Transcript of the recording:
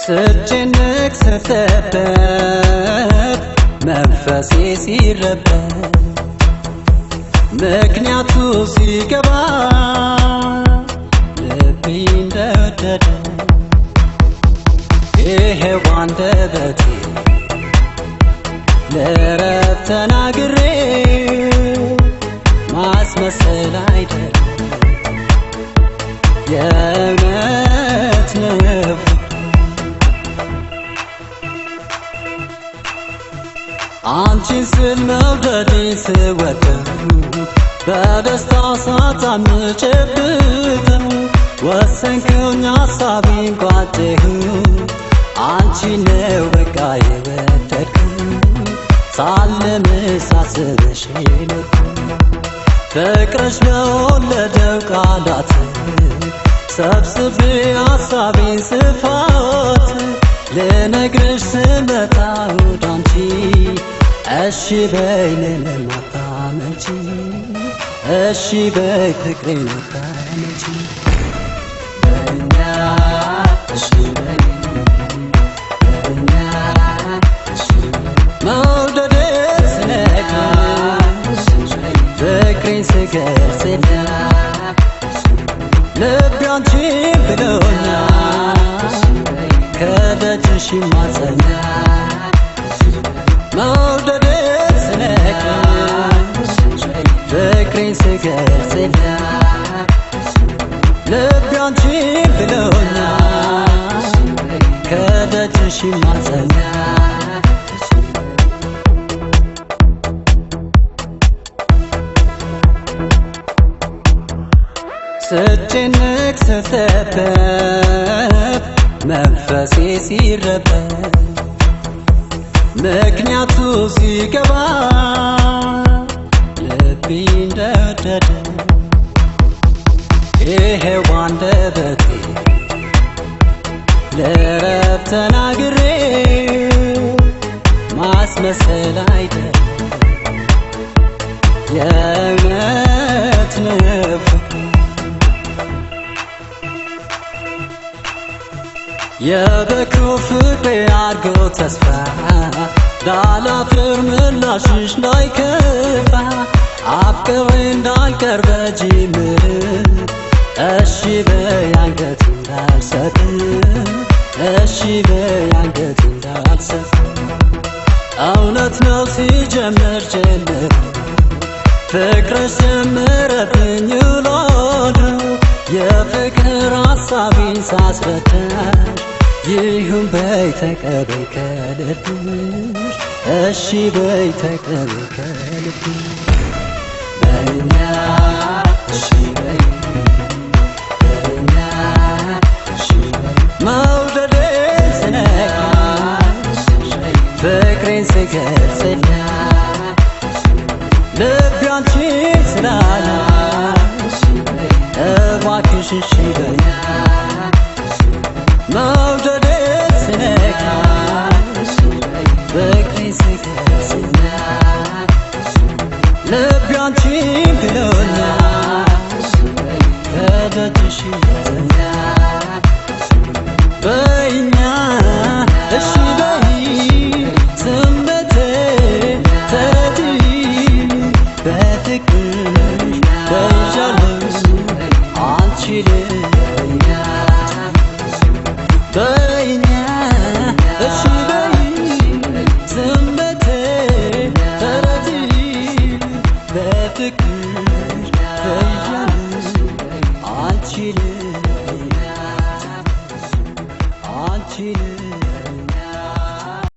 ስጨነቅ ስጠበብ መንፈሴ ሲረበብ ምክንያቱ ሲገባ ልቤ እንደወደደ ይሄው አንደበቴ ለረብ ተናግሬ ማስመሰል አይደለም የእውነት ነው። አንቺን ስል መውደዴን ስወደው በደስታ ሳታምጭብተው ወሰንኩኝ ሐሳቤን ቋጨሁ አንቺ ነው በቃ የወደድኩ ሳልምሽ ሳስብሽ የኖርኩ ፍቅርሽ በወለደው ቃላት ሰብስቤ ሐሳቤን ስፋት ልነግርሽ ስመጣ ወዳንቺ እሺ በይ ምንም አታመጪ እሺ በይ ፍቅሬን አታመጪ በእኛ እሺ በይ በእኛ እሺ መውደዴን ስነግርሽ ፍቅሬን ስገልጽልሽ ልቤ አንቺን ብሎኛል ከደጅሽ ይማጸኛል መውደዴን ስነግርሽ ፍቅሬን ስገልጽልሽ ልቤ አንቺን ብሎኛል ከደጅሽ ይማጸኛል ስጨነቅ ስጠበብ መንፈሴ ሲረበብ ምክንያቱ ሲገባ ልቤ እንደወደደ ይሄው አንደበቴ ለረብ ተናግሬ ማስመሰል አይደለም የእውነት ነው ፍቅር የበኩ ፍቅሬ አርጎ ተስፋ ዳላፍር ምላሽሽ እንዳይከፋ አፍቅሬ እንዳልቀር በጅምር እሺ በይ አንገት እንዳልሰጥ እሺ በይ አንገት እንዳልሰጥ እውነት ነው ሲጀምር ጀምር ፍቅርሽ ጀምረብኝ ውሎድ የፍቅር ሐሳቤን ሳስረዳሽ ይሁን በይ ተቀበይ ከልብሽ እሺ በይ ተቀበይ ከልብሽ በእኛ እሺ በይ በእኛ እሺ በይ መውደዴን ስነግርሽ ፍቅሬን ስገልጽልሽ ልቤ አንቺን ስላለሽ እባክሽ እሺ በይ መውደዴን ስነግርሽ ፍቅሬን ስገልጽልሽ ልቤ አንቺን ብሎኛል ከደጅሽ ይማጸኛል በይኛ እሺ በይ ስሜቴ ተረጂኝ በፍቅርሽ ተይዣለሁ አንቺ ልኛ በይኛ እሺ በይ ስሜቴ ተረጂኝ በፍቅርሽ ተይዣለሁ አንቺ